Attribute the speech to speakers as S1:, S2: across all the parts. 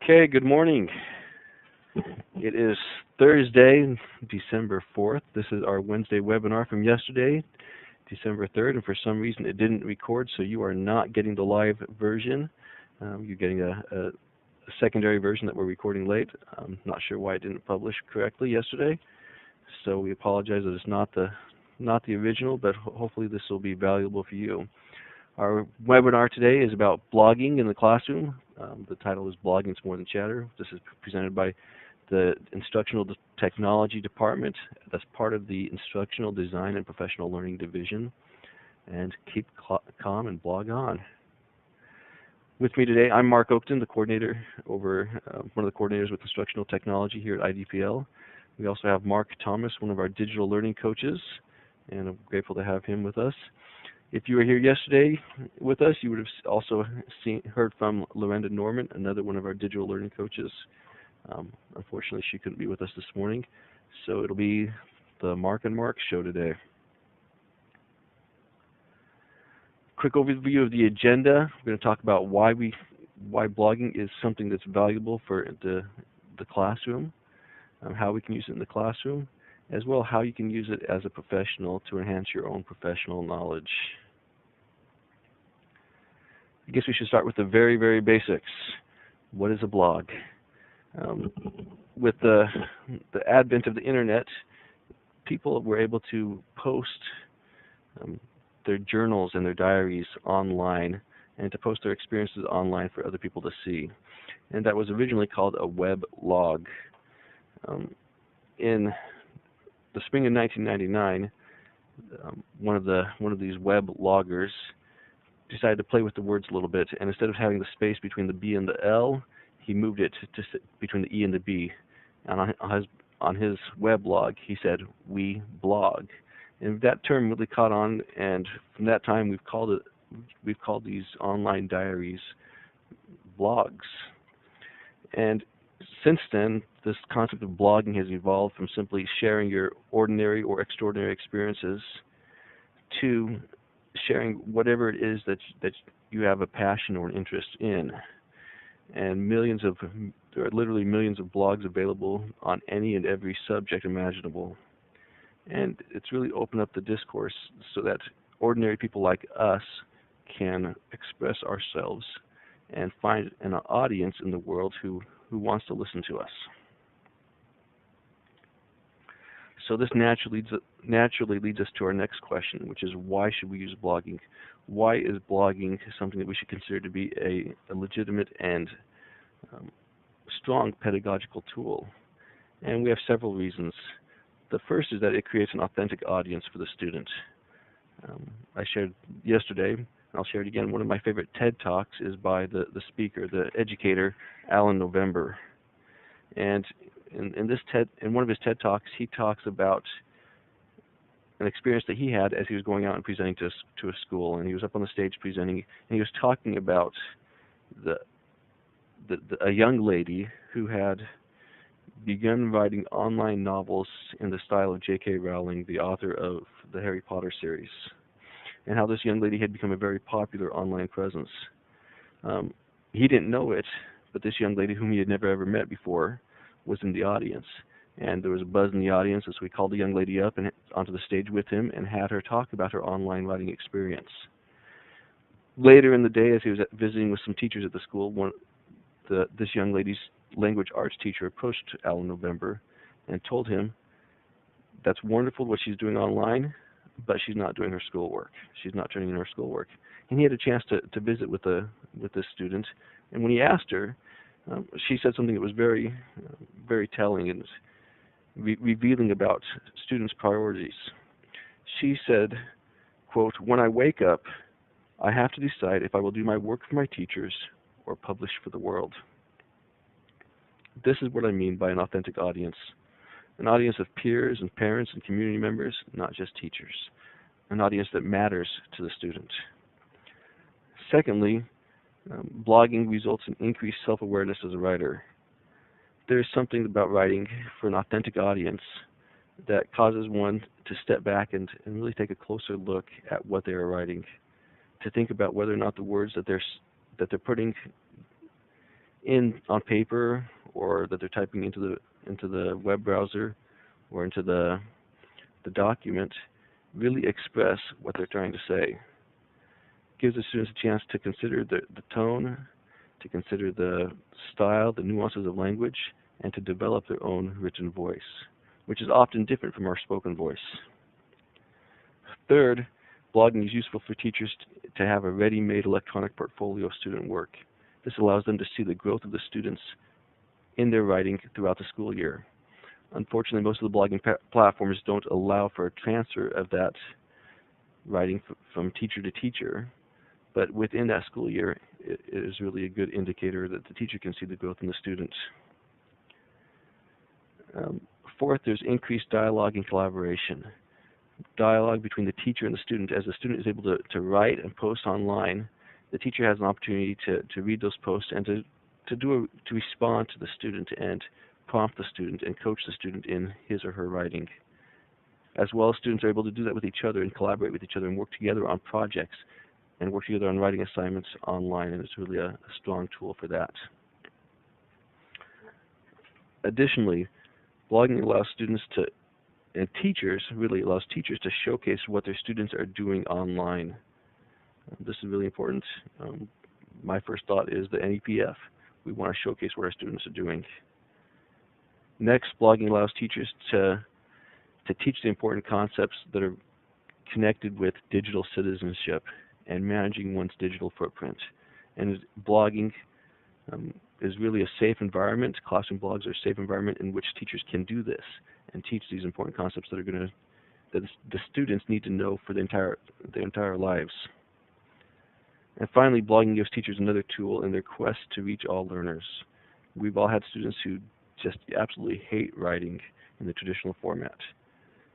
S1: Okay, good morning. It is Thursday, December 4th. This is our Wednesday webinar from yesterday, December 3rd, and for some reason it didn't record, so you are not getting the live version. You're getting a secondary version that we're recording late. I'm not sure why it didn't publish correctly yesterday, so we apologize that it's not the original, but hopefully this will be valuable for you. Our webinar today is about blogging in the classroom. The title is Blogging It's More Than Chatter. This is presented by the Instructional Technology Department. That's part of the Instructional Design and Professional Learning Division. And keep calm and blog on. With me today, I'm Mark Oakton, the coordinator one of the coordinators with Instructional Technology here at IDPL. We also have Mark Thomas, one of our digital learning coaches, and I'm grateful to have him with us. If you were here yesterday with us, you would have also heard from Lorenda Norman, another one of our digital learning coaches. Unfortunately, she couldn't be with us this morning, so it'll be the Mark and Mark show today. Quick overview of the agenda. We're going to talk about why blogging is something that's valuable for the classroom, how we can use it in the classroom, as well how you can use it as a professional to enhance your own professional knowledge. I guess we should start with the very, very basics. What is a blog? With the advent of the internet, people were able to post their journals and their diaries online and to post their experiences online for other people to see. And that was originally called a web log. In the spring of 1999, one of these web loggers decided to play with the words a little bit, and instead of having the space between the B and the L, he moved it to between the E and the B. And on his weblog, he said, "We blog," and that term really caught on. And from that time, we've called these online diaries blogs. And since then, this concept of blogging has evolved from simply sharing your ordinary or extraordinary experiences to sharing whatever it is that you have a passion or an interest in. And there are literally millions of blogs available on any and every subject imaginable. And it's really opened up the discourse so that ordinary people like us can express ourselves and find an audience in the world who wants to listen to us. So this naturally leads us to our next question, which is why should we use blogging? Why is blogging something that we should consider to be a legitimate and strong pedagogical tool? And we have several reasons. The first is that it creates an authentic audience for the student. I shared yesterday, and I'll share it again, one of my favorite TED Talks is by the speaker, the educator, Alan November. And in one of his TED Talks, he talks about an experience that he had as he was going out and presenting to a school, and he was up on the stage presenting, and he was talking about a young lady who had begun writing online novels in the style of J.K. Rowling, the author of the Harry Potter series, and how this young lady had become a very popular online presence. He didn't know it, but this young lady, whom he had never ever met before, was in the audience. And there was a buzz in the audience, and so we called the young lady up and onto the stage with him and had her talk about her online writing experience. Later in the day, as he was visiting with some teachers at the school, this young lady's language arts teacher approached Alan November and told him, "That's wonderful what she's doing online, but she's not doing her schoolwork. She's not turning in her schoolwork." And he had a chance to visit with this student, and when he asked her, she said something that was very, very telling and revealing about students' priorities. She said, quote, "When I wake up, I have to decide if I will do my work for my teachers or publish for the world." This is what I mean by an authentic audience. An audience of peers and parents and community members, not just teachers. An audience that matters to the student. Secondly, blogging results in increased self-awareness as a writer. There's something about writing for an authentic audience that causes one to step back and really take a closer look at what they are writing, to think about whether or not the words that they're putting on paper, or that they're typing into the web browser or into the document, really express what they're trying to say. Gives the students a chance to consider the tone, to consider the style, the nuances of language, and to develop their own written voice, which is often different from our spoken voice. Third, blogging is useful for teachers to have a ready-made electronic portfolio of student work. This allows them to see the growth of the students in their writing throughout the school year. Unfortunately, most of the blogging platforms don't allow for a transfer of that writing from teacher to teacher, but within that school year, it is really a good indicator that the teacher can see the growth in the student. Fourth, there's increased dialogue and collaboration. Dialogue between the teacher and the student. As the student is able to write and post online, the teacher has an opportunity to read those posts and to respond to the student and prompt the student and coach the student in his or her writing. As well, students are able to do that with each other and collaborate with each other and work together on projects and work together on writing assignments online, and it's really a strong tool for that. Additionally, blogging allows students and teachers, really allows teachers to showcase what their students are doing online. This is really important. My first thought is the NEPF. We want to showcase what our students are doing. Next, blogging allows teachers to teach the important concepts that are connected with digital citizenship and managing one's digital footprint. And blogging is really a safe environment. Classroom blogs are a safe environment in which teachers can do this and teach these important concepts that the students need to know for their entire lives. And finally, blogging gives teachers another tool in their quest to reach all learners. We've all had students who just absolutely hate writing in the traditional format.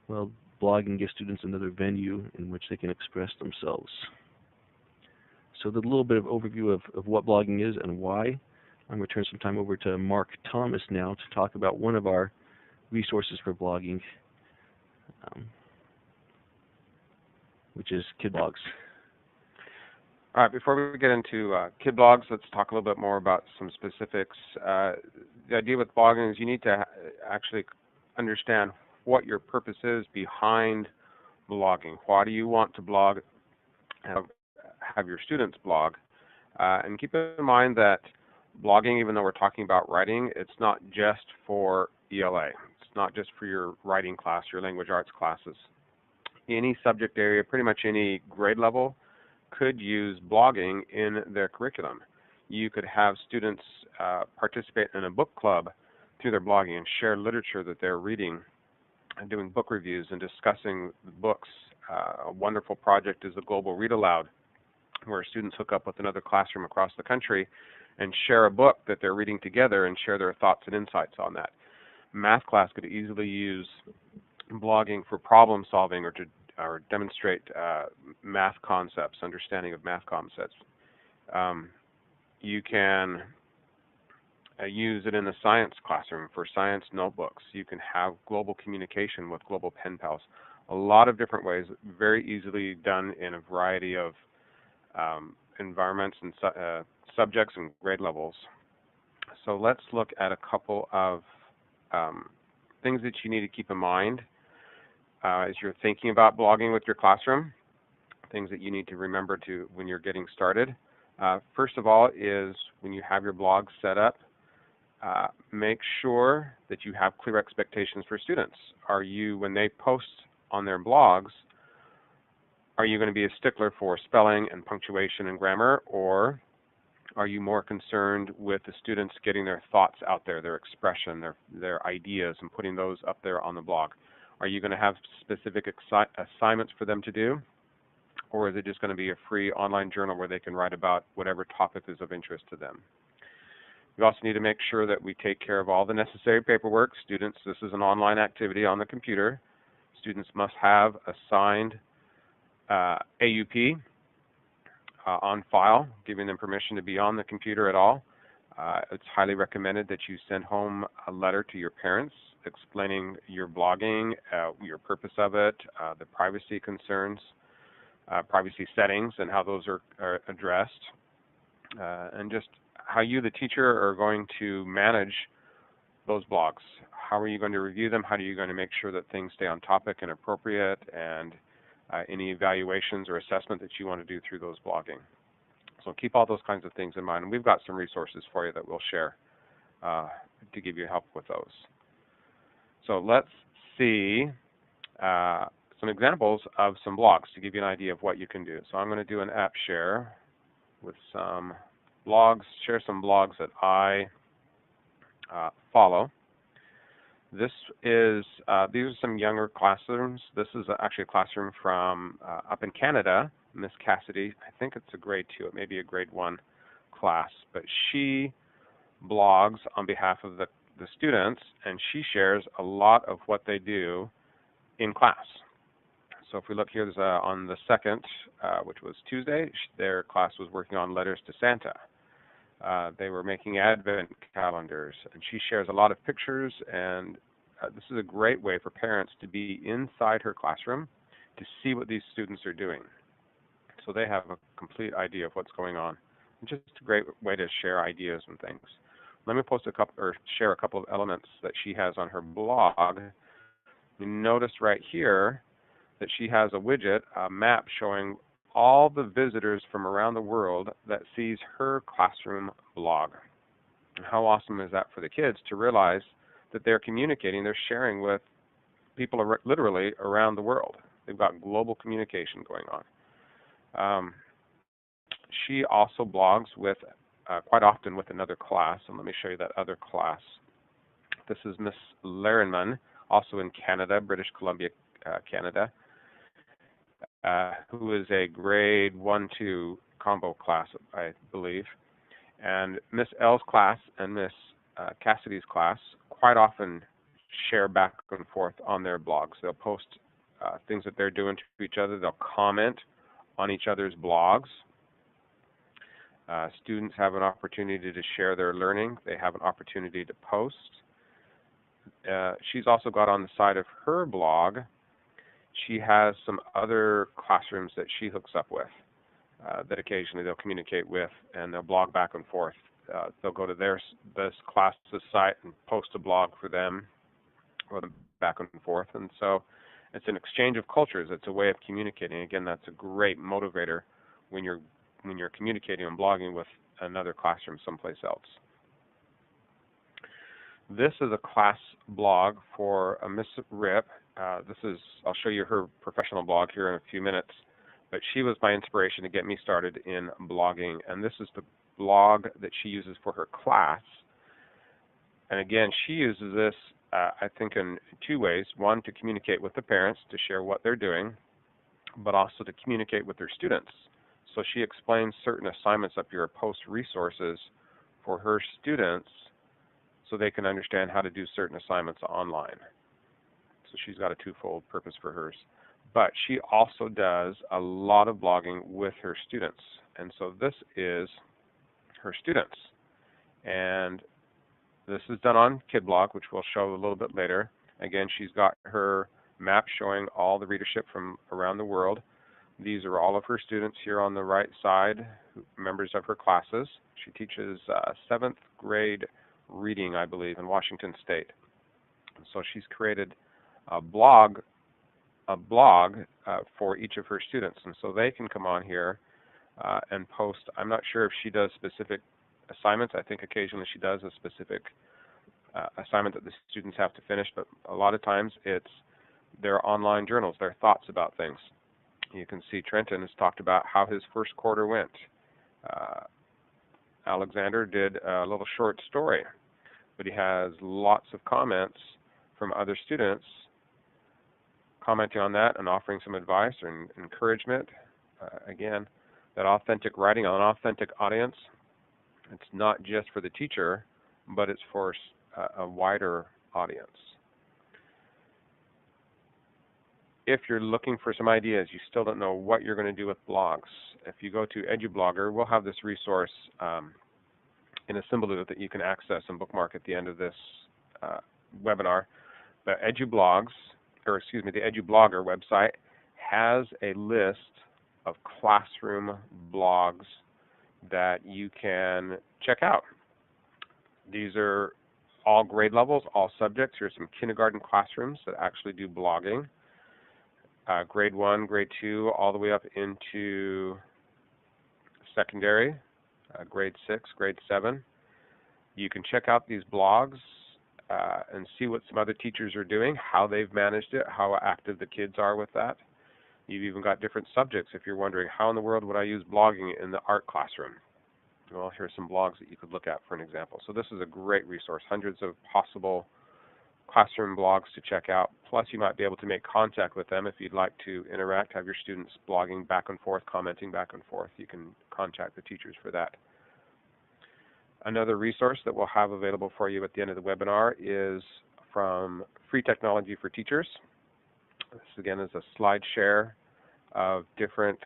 S1: Well, blogging gives students another venue in which they can express themselves. So the little bit of overview of what blogging is and why. I'm going to turn some time over to Mark Thomas now to talk about one of our resources for blogging, which is KidBlogs.
S2: All right, before we get into KidBlogs, let's talk a little bit more about some specifics. The idea with blogging is you need to actually understand what your purpose is behind blogging. Why do you want to blog, have your students blog? And keep in mind that blogging, even though we're talking about writing, it's not just for ELA. It's not just for your writing class, your language arts classes. Any subject area, pretty much any grade level, could use blogging in their curriculum. You could have students participate in a book club through their blogging and share literature that they're reading and doing book reviews and discussing the books. A wonderful project is the Global Read Aloud, where students hook up with another classroom across the country and share a book that they're reading together and share their thoughts and insights on that. Math class could easily use blogging for problem solving or to demonstrate math concepts, understanding of math concepts. You can use it in the science classroom for science notebooks. You can have global communication with global pen pals. A lot of different ways, very easily done in a variety of environments and subjects and grade levels. So let's look at a couple of things that you need to keep in mind as you're thinking about blogging with your classroom, things that you need to remember to when you're getting started. First of all is when you have your blog set up, make sure that you have clear expectations for students. Are you, when they post on their blogs, are you going to be a stickler for spelling and punctuation and grammar, or are you more concerned with the students getting their thoughts out there, their expression, their ideas, and putting those up there on the blog? Are you going to have specific assignments for them to do, or is it just going to be a free online journal where they can write about whatever topic is of interest to them? We also need to make sure that we take care of all the necessary paperwork. Students, this is an online activity on the computer. Students must have a signed AUP on file, giving them permission to be on the computer at all. It's highly recommended that you send home a letter to your parents explaining your blogging, your purpose of it, the privacy concerns, privacy settings, and how those are addressed, and just how you, the teacher, are going to manage those blogs. How are you going to review them? How are you going to make sure that things stay on topic and appropriate, and any evaluations or assessment that you want to do through those blogging. So keep all those kinds of things in mind. And we've got some resources for you that we'll share to give you help with those. So let's see some examples of some blogs to give you an idea of what you can do. So I'm going to do an app share with some blogs, share some blogs that I follow. This is, these are some younger classrooms. This is actually a classroom from up in Canada, Miss Cassidy. I think it's a grade 2, it may be a grade 1 class, but she blogs on behalf of the students, and she shares a lot of what they do in class. So if we look here, there's on the 2nd, which was Tuesday, their class was working on letters to Santa. They were making advent calendars, and she shares a lot of pictures, and this is a great way for parents to be inside her classroom to see what these students are doing. So they have a complete idea of what's going on. And just a great way to share ideas and things. Let me post a couple, or share a couple of elements that she has on her blog. You notice right here that she has a widget, a map showing all the visitors from around the world that sees her classroom blog. And how awesome is that for the kids to realize that they're communicating, they're sharing with people literally around the world. They've got global communication going on. She also blogs with quite often with another class, and let me show you that other class. This is Miss Larenman, also in Canada, British Columbia, Canada, who is a grade 1-2 combo class, I believe. And Miss L's class and Miss Cassidy's class quite often share back and forth on their blogs. They'll post things that they're doing to each other. They'll comment on each other's blogs. Students have an opportunity to share their learning. They have an opportunity to post. She's also got on the side of her blog, she has some other classrooms that she hooks up with that occasionally they'll communicate with, and they'll blog back and forth. They'll go to this class's site and post a blog for them, or back and forth. And so it's an exchange of cultures. It's a way of communicating. Again, that's a great motivator when you're communicating and blogging with another classroom someplace else. This is a class blog for Miss Rip. I'll show you her professional blog here in a few minutes, but she was my inspiration to get me started in blogging, and this is the blog that she uses for her class. And again, she uses this, I think, in 2 ways. One, to communicate with the parents, to share what they're doing, but also to communicate with their students. So she explains certain assignments up here, posts resources for her students so they can understand how to do certain assignments online. So she's got a twofold purpose for hers. But she also does a lot of blogging with her students. And so this is her students. And this is done on KidBlog, which we'll show a little bit later. Again, she's got her map showing all the readership from around the world. These are all of her students here on the right side, members of her classes. She teaches 7th grade reading, I believe, in Washington State. So she's created a blog for each of her students, and so they can come on here and post. I'm not sure if she does specific assignments. I think occasionally she does a specific assignment that the students have to finish, but a lot of times it's their online journals, their thoughts about things. You can see Trenton has talked about how his first quarter went. Alexander did a little short story, but he has lots of comments from other students commenting on that and offering some advice or encouragement. Again, that authentic writing on an authentic audience, it's not just for the teacher, but it's for a wider audience. If you're looking for some ideas, you still don't know what you're going to do with blogs, if you go to EduBlogger, we'll have this resource in a symbol that you can access and bookmark at the end of this webinar. But the EduBlogger website has a list of classroom blogs that you can check out. These are all grade levels, all subjects. Here's some kindergarten classrooms that actually do blogging. Grade 1, grade 2, all the way up into secondary, grade 6, grade 7. You can check out these blogs and see what some other teachers are doing, how they've managed it, how active the kids are with that. You've even got different subjects if you're wondering, how in the world would I use blogging in the art classroom? Well, here's some blogs that you could look at for an example. So this is a great resource, hundreds of possible classroom blogs to check out. Plus, you might be able to make contact with them if you'd like to interact, have your students blogging back and forth, commenting back and forth. You can contact the teachers for that. Another resource that we'll have available for you at the end of the webinar is from Free Technology for Teachers. This, again, is a slide share of different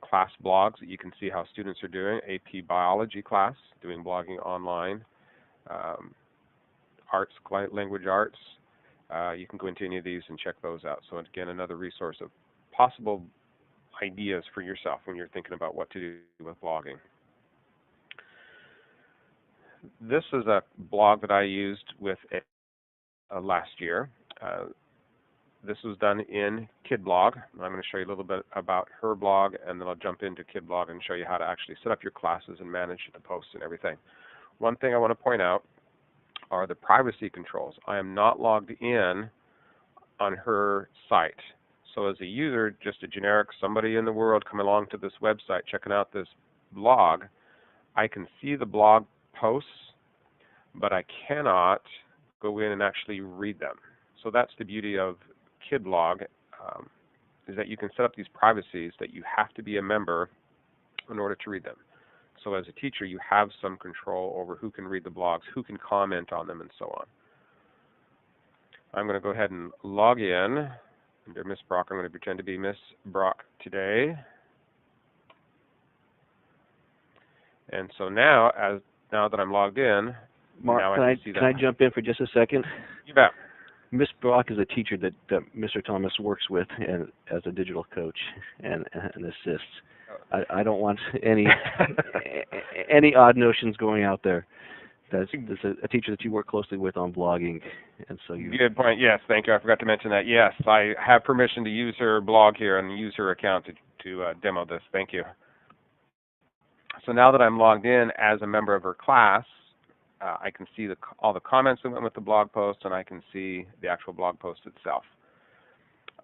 S2: class blogs that you can see how students are doing. AP Biology class, doing blogging online. Arts, language arts. You can go into any of these and check those out. So again, another resource of possible ideas for yourself when you're thinking about what to do with blogging. This is a blog that I used with last year. This was done in KidBlog. I'm going to show you a little bit about her blog, and then I'll jump into KidBlog and show you how to actually set up your classes and manage the posts and everything. One thing I want to point out are the privacy controls. I am not logged in on her site. So as a user, just a generic somebody in the world coming along to this website, checking out this blog, I can see the blog posts, but I cannot go in and actually read them. So that's the beauty of KidBlog, is that you can set up these privacies that you have to be a member in order to read them. So as a teacher, you have some control over who can read the blogs, who can comment on them, and so on. I'm going to go ahead and log in. Under Miss Brock, I'm going to pretend to be Miss Brock today. And so now that I'm logged in,
S1: Mark,
S2: now I can see that.
S1: Can I jump in for just a second?
S2: You bet.
S1: Miss Brock is a teacher that Mr. Thomas works with and as a digital coach and assists. I don't want any odd notions going out there. That's a teacher that you work closely with on blogging, and so you.
S2: Good point. Yes, thank you. I forgot to mention that. Yes, I have permission to use her blog here and use her account to demo this. Thank you. So now that I'm logged in as a member of her class, I can see all the comments that went with the blog post, and I can see the actual blog post itself.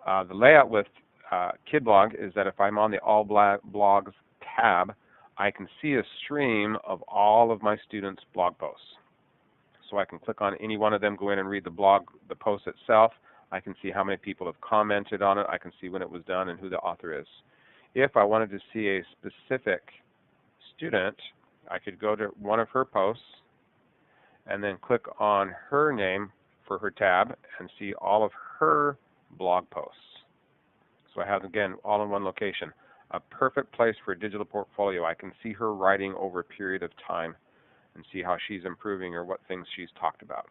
S2: The layout with KidBlog is that if I'm on the All Blogs tab, I can see a stream of all of my students' blog posts. So I can click on any one of them, go in and read the post itself. I can see how many people have commented on it. I can see when it was done and who the author is. If I wanted to see a specific student, I could go to one of her posts and then click on her name for her tab and see all of her blog posts. So I have, again, all in one location. A perfect place for a digital portfolio. I can see her writing over a period of time and see how she's improving or what things she's talked about.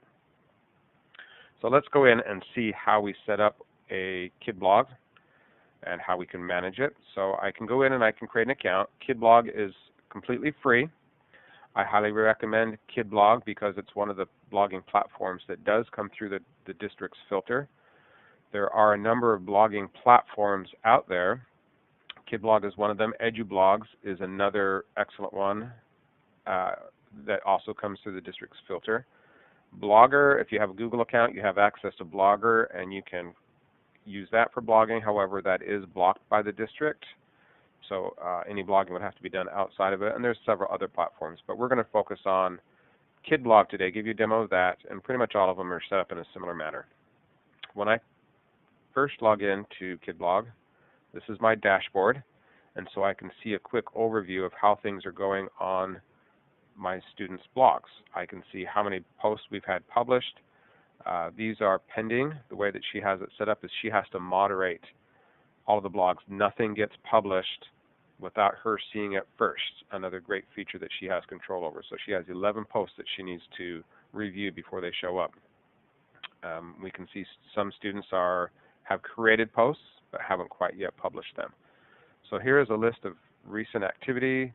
S2: So let's go in and see how we set up a KidBlog and how we can manage it. So I can go in and I can create an account. KidBlog is completely free. I highly recommend KidBlog because it's one of the blogging platforms that does come through the district's filter. There are a number of blogging platforms out there. KidBlog is one of them. EduBlogs is another excellent one that also comes through the district's filter. Blogger, if you have a Google account, you have access to Blogger and you can use that for blogging. However, that is blocked by the district. So any blogging would have to be done outside of it. And there's several other platforms. But we're going to focus on KidBlog today, give you a demo of that, and pretty much all of them are set up in a similar manner. When I first log in to KidBlog, this is my dashboard, and so I can see a quick overview of how things are going on my students' blogs. I can see how many posts we've had published. These are pending. The way that she has it set up is she has to moderate all of the blogs. Nothing gets published without her seeing it first. Another great feature that she has control over. So she has 11 posts that she needs to review before they show up. We can see some students have created posts but haven't quite yet published them. So here is a list of recent activity.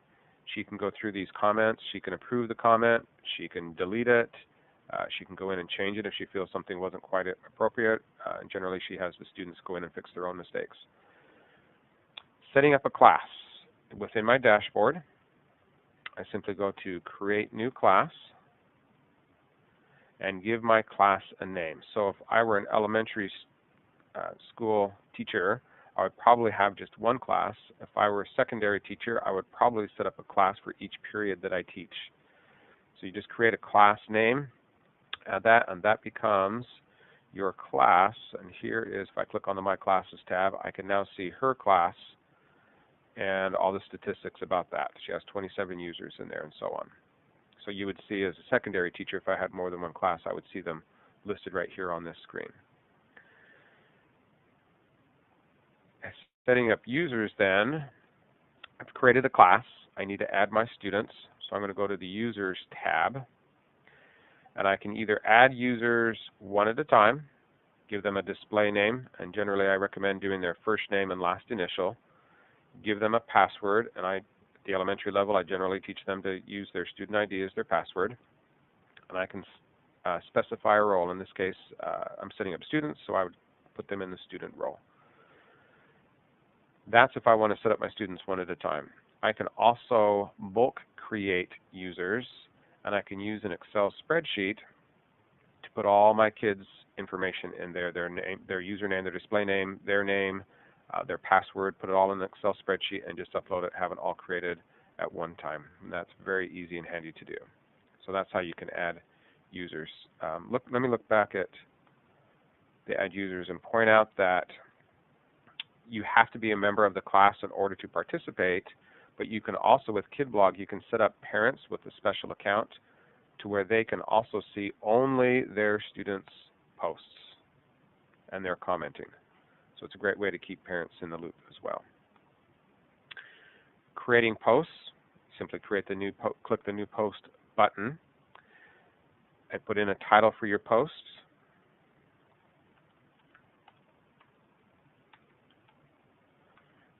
S2: She can go through these comments. She can approve the comment. She can delete it. She can go in and change it if she feels something wasn't quite appropriate. And generally, she has the students go in and fix their own mistakes. Setting up a class. Within my dashboard, I simply go to Create New Class and give my class a name. So if I were an elementary school teacher, I would probably have just one class. If I were a secondary teacher, I would probably set up a class for each period that I teach. So you just create a class name, add that, and that becomes your class. And here is, if I click on the My Classes tab, I can now see her class and all the statistics about that. She has 27 users in there and so on. So you would see as a secondary teacher, if I had more than one class, I would see them listed right here on this screen. Setting up users then, I've created a class. I need to add my students. So I'm going to go to the Users tab. And I can either add users one at a time, give them a display name, and generally I recommend doing their first name and last initial, give them a password, and at the elementary level I generally teach them to use their student ID as their password. And I can specify a role. In this case, I'm setting up students, so I would put them in the student role. That's if I want to set up my students one at a time. I can also bulk create users, and I can use an Excel spreadsheet to put all my kids' information in there, their name, their username, their display name, their password, put it all in the Excel spreadsheet and just upload it, have it all created at one time. And that's very easy and handy to do. So that's how you can add users. Let me look back at the add users and point out that you have to be a member of the class in order to participate, but you can also, with KidBlog, you can set up parents with a special account to where they can also see only their students' posts and their commenting. So it's a great way to keep parents in the loop as well. Creating posts, simply click the New Post button. I put in a title for your post.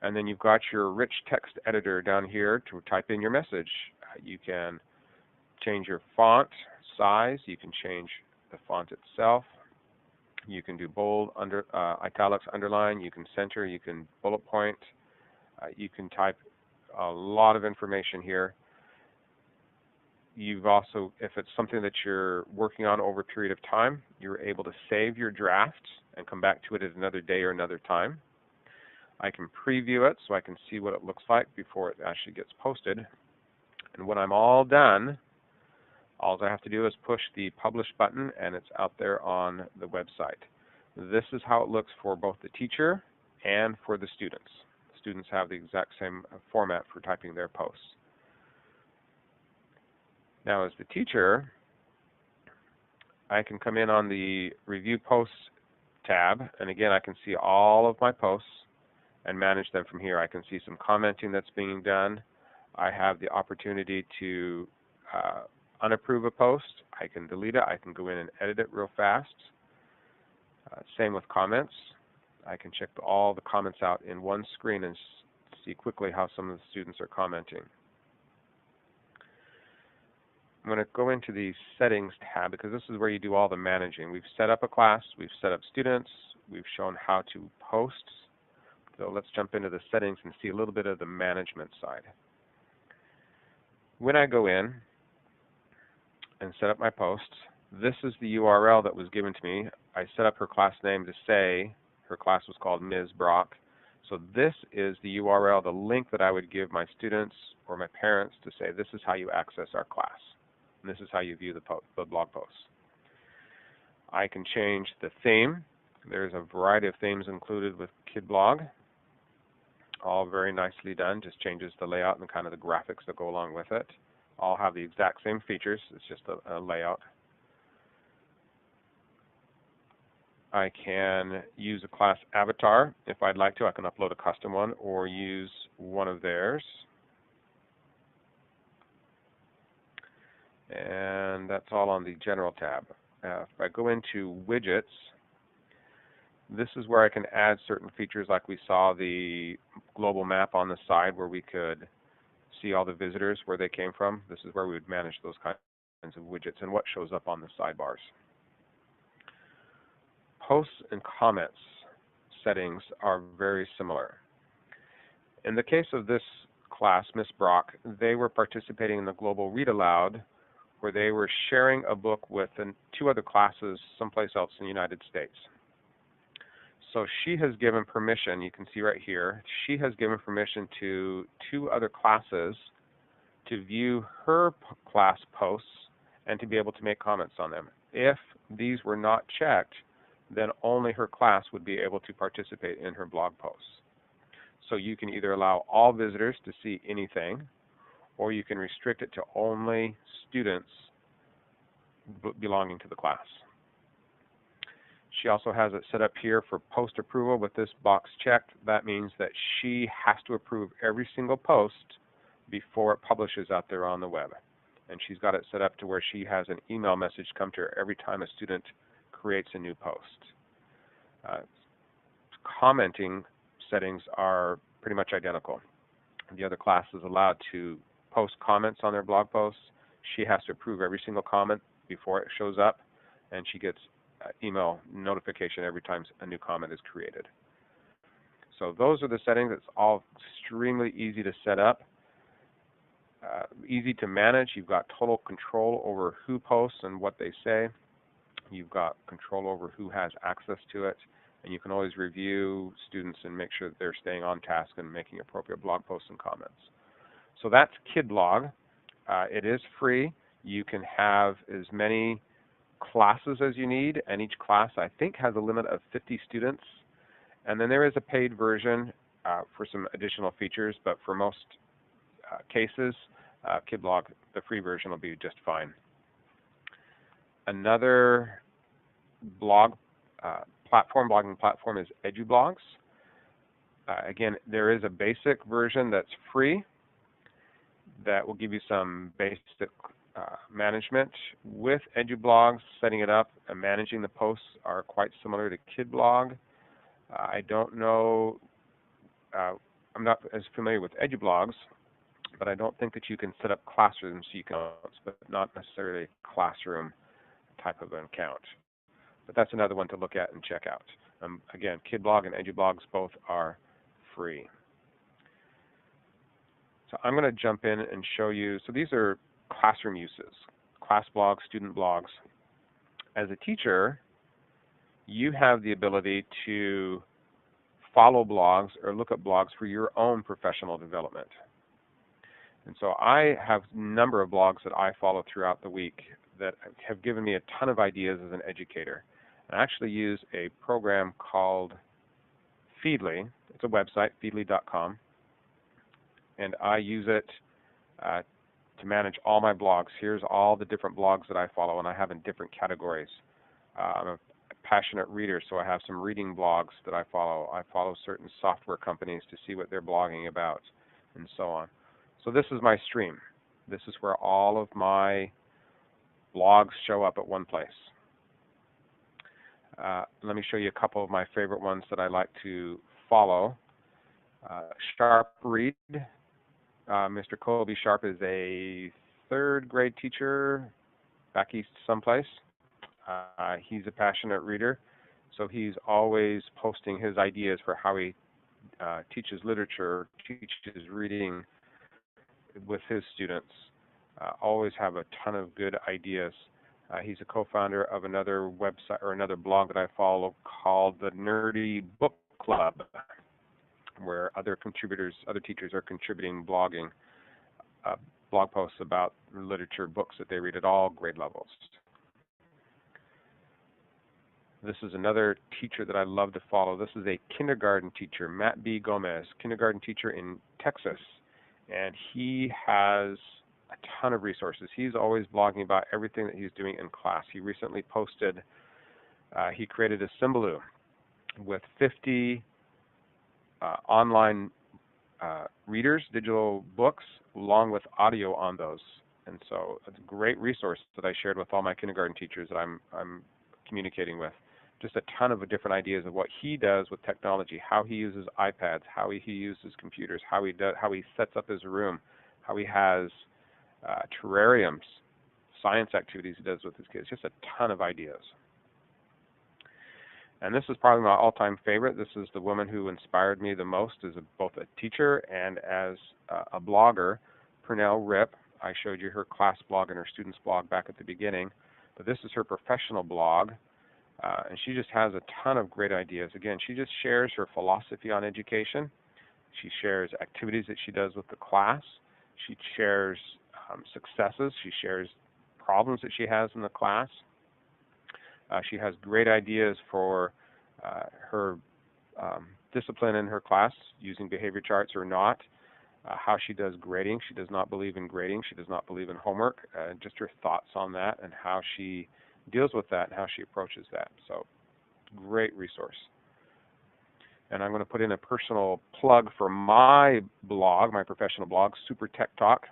S2: And then you've got your rich text editor down here to type in your message. You can change your font size. You can change the font itself. You can do bold, italics, underline. You can center. You can bullet point. You can type a lot of information here. You've also, if it's something that you're working on over a period of time, you're able to save your draft and come back to it at another day or another time. I can preview it so I can see what it looks like before it actually gets posted. And when I'm all done, all I have to do is push the Publish button and it's out there on the website. This is how it looks for both the teacher and for the students. The students have the exact same format for typing their posts. Now as the teacher, I can come in on the Review Posts tab, and again I can see all of my posts and manage them from here. I can see some commenting that's being done. I have the opportunity to unapprove a post. I can delete it. I can go in and edit it real fast. Same with comments. I can check all the comments out in one screen and see quickly how some of the students are commenting. I'm going to go into the Settings tab because this is where you do all the managing. We've set up a class. We've set up students. We've shown how to post. So let's jump into the settings and see a little bit of the management side. When I go in and set up my posts, this is the URL that was given to me. I set up her class name to say her class was called Ms. Brock. So this is the URL, the link that I would give my students or my parents to say this is how you access our class. And this is how you view the blog posts. I can change the theme. There's a variety of themes included with KidBlog. All very nicely done, just changes the layout and kind of the graphics that go along with it. All have the exact same features, it's just a layout. I can use a class avatar if I'd like to. I can upload a custom one or use one of theirs. And that's all on the General tab. If I go into Widgets, this is where I can add certain features like we saw the global map on the side where we could see all the visitors, where they came from. This is where we would manage those kinds of widgets and what shows up on the sidebars. Posts and comments settings are very similar. In the case of this class, Miss Brock, they were participating in the Global Read Aloud, where they were sharing a book with two other classes someplace else in the United States. So she has given permission, you can see right here, she has given permission to two other classes to view her class posts and to be able to make comments on them. If these were not checked, then only her class would be able to participate in her blog posts. So you can either allow all visitors to see anything, or you can restrict it to only students belonging to the class. She also has it set up here for post approval with this box checked. That means that she has to approve every single post before it publishes out there on the web. And she's got it set up to where she has an email message come to her every time a student creates a new post. Commenting settings are pretty much identical. The other class is allowed to post comments on their blog posts. She has to approve every single comment before it shows up, and she gets email notification every time a new comment is created. So those are the settings. It's all extremely easy to set up, easy to manage. You've got total control over who posts and what they say. You've got control over who has access to it, and you can always review students and make sure that they're staying on task and making appropriate blog posts and comments. So that's KidBlog. It is free. You can have as many classes as you need, and each class, I think, has a limit of 50 students. And then there is a paid version for some additional features, but for most cases, KidBlog, the free version, will be just fine. Another blogging platform is EduBlogs. Again, there is a basic version that's free that will give you some basic management. With EduBlogs, setting it up and managing the posts are quite similar to KidBlog. I don't know, I'm not as familiar with EduBlogs, but I don't think that you can set up classrooms so you can, but not necessarily a classroom type of an account. But that's another one to look at and check out. Again, KidBlog and EduBlogs both are free. So I'm going to jump in and show you, so these are classroom uses, class blogs, student blogs. As a teacher, you have the ability to follow blogs or look at blogs for your own professional development. And so I have a number of blogs that I follow throughout the week that have given me a ton of ideas as an educator. I actually use a program called Feedly. It's a website, feedly.com, and I use it to manage all my blogs. Here's all the different blogs that I follow, and I have in different categories. I'm a passionate reader, so I have some reading blogs that I follow. I follow certain software companies to see what they're blogging about, and so on. So this is my stream. This is where all of my blogs show up at one place. Let me show you a couple of my favorite ones that I like to follow. Sharp Read. Mr. Colby Sharp is a third grade teacher back east someplace. He's a passionate reader, so he's always posting his ideas for how he teaches literature, teaches reading with his students. Always have a ton of good ideas. He's a co-founder of another website or another blog that I follow called the Nerdy Book Club, where other teachers are contributing blog posts about literature, books that they read at all grade levels. This is another teacher that I love to follow. This is a kindergarten teacher, Matt B. Gomez, kindergarten teacher in Texas, and he has a ton of resources. He's always blogging about everything that he's doing in class. He recently posted, he created a Symbaloo with 50 online readers, digital books, along with audio on those. And so it's a great resource that I shared with all my kindergarten teachers that I'm communicating with. Just a ton of different ideas of what he does with technology, how he uses iPads, how he uses computers, how he sets up his room, how he has terrariums, science activities he does with his kids, just a ton of ideas. And this is probably my all-time favorite. This is the woman who inspired me the most as both a teacher and as a blogger, Pernell Ripp. I showed you her class blog and her students blog back at the beginning, but this is her professional blog, and she just has a ton of great ideas. Again, she just shares her philosophy on education. She shares activities that she does with the class. She shares successes. She shares problems that she has in the class. She has great ideas for her discipline in her class, using behavior charts or not, how she does grading. She does not believe in grading. She does not believe in homework. Just her thoughts on that and how she deals with that and how she approaches that. So, great resource. And I'm going to put in a personal plug for my blog, my professional blog, Super Tech Talk.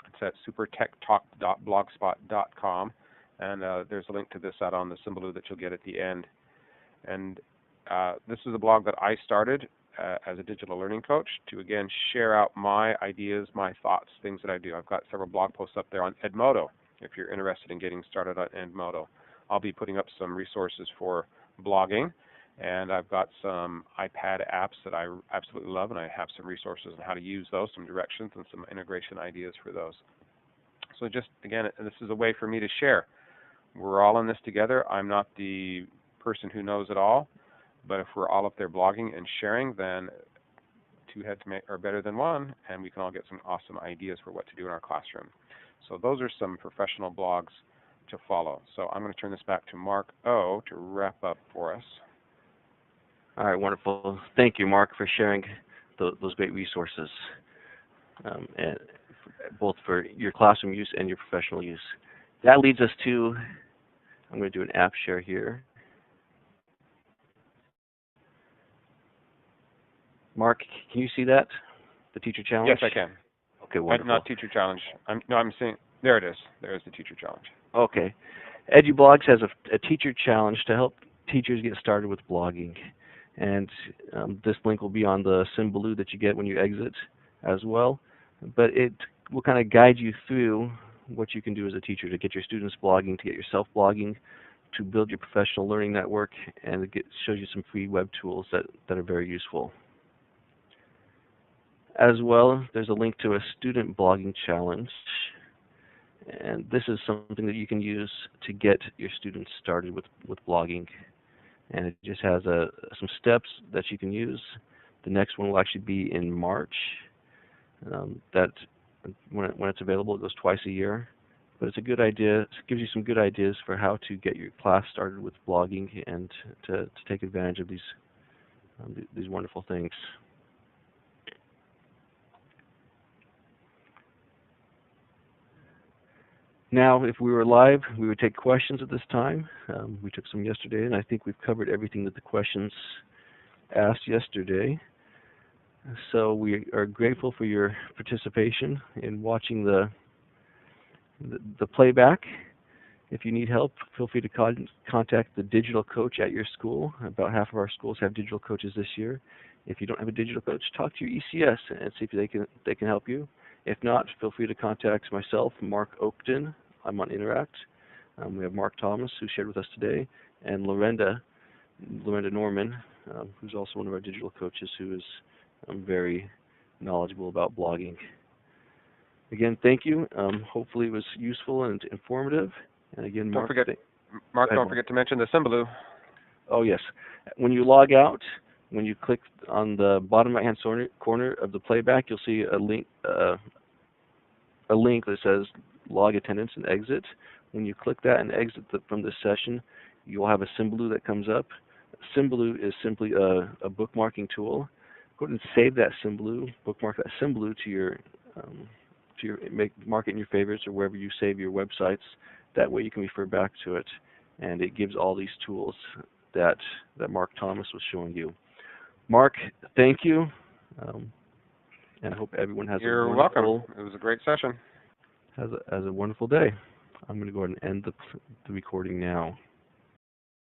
S2: It's at supertechtalk.blogspot.com. And there's a link to this out on the Symbaloo that you'll get at the end. And this is a blog that I started as a digital learning coach to, again, share out my ideas, my thoughts, things that I do. I've got several blog posts up there on Edmodo if you're interested in getting started on Edmodo. I'll be putting up some resources for blogging, and I've got some iPad apps that I absolutely love, and I have some resources on how to use those, some directions, and some integration ideas for those. So just, again, this is a way for me to share. We're all in this together. I'm not the person who knows it all, but if we're all up there blogging and sharing, then two heads are better than one, and we can all get some awesome ideas for what to do in our classroom. So those are some professional blogs to follow. So I'm going to turn this back to Mark O. to wrap up for us.
S1: All right, wonderful. Thank you, Mark, for sharing those great resources, and both for your classroom use and your professional use. That leads us to, I'm going to do an app share here. Mark, can you see that? The teacher challenge?
S2: Yes, I can.
S1: Okay, wonderful.
S2: Not teacher challenge. I'm seeing, there it is. There is the teacher challenge.
S1: Okay. EduBlogs has a teacher challenge to help teachers get started with blogging. And this link will be on the Symbaloo that you get when you exit as well. But it will kind of guide you through what you can do as a teacher to get your students blogging, to get yourself blogging, to build your professional learning network, and it shows you some free web tools that are very useful. As well, there's a link to a student blogging challenge, and this is something that you can use to get your students started with blogging. And it just has some steps that you can use. The next one will actually be in March. That when it's available, it goes twice a year. But it's a good idea. It gives you some good ideas for how to get your class started with blogging and to take advantage of these wonderful things. Now, if we were live, we would take questions at this time. We took some yesterday, and I think we've covered everything that the questions asked yesterday. So we are grateful for your participation in watching the playback. If you need help, feel free to contact the digital coach at your school. About half of our schools have digital coaches this year. If you don't have a digital coach, talk to your ECS and see if they can help you. If not, feel free to contact myself, Mark Oakton. I'm on Interact. We have Mark Thomas, who shared with us today, and Lorenda Norman, who's also one of our digital coaches, who is very knowledgeable about blogging. Again, thank you. Hopefully it was useful and informative. And again, Mark,
S2: don't forget to mention the Symbaloo.
S1: Oh, yes. When you log out, when you click on the bottom right-hand corner of the playback, you'll see a link that says log attendance and exit. When you click that and exit from this session, you'll have a Symbaloo that comes up. Symbaloo is simply a bookmarking tool. Go ahead and save that Symbaloo, bookmark that Symbaloo mark it in your favorites or wherever you save your websites. That way you can refer back to it, and it gives all these tools that Mark Thomas was showing you. Mark, thank you, and I hope everyone has
S2: You're welcome. It was a great session.
S1: Has a wonderful day. I'm going to go ahead and end the recording now.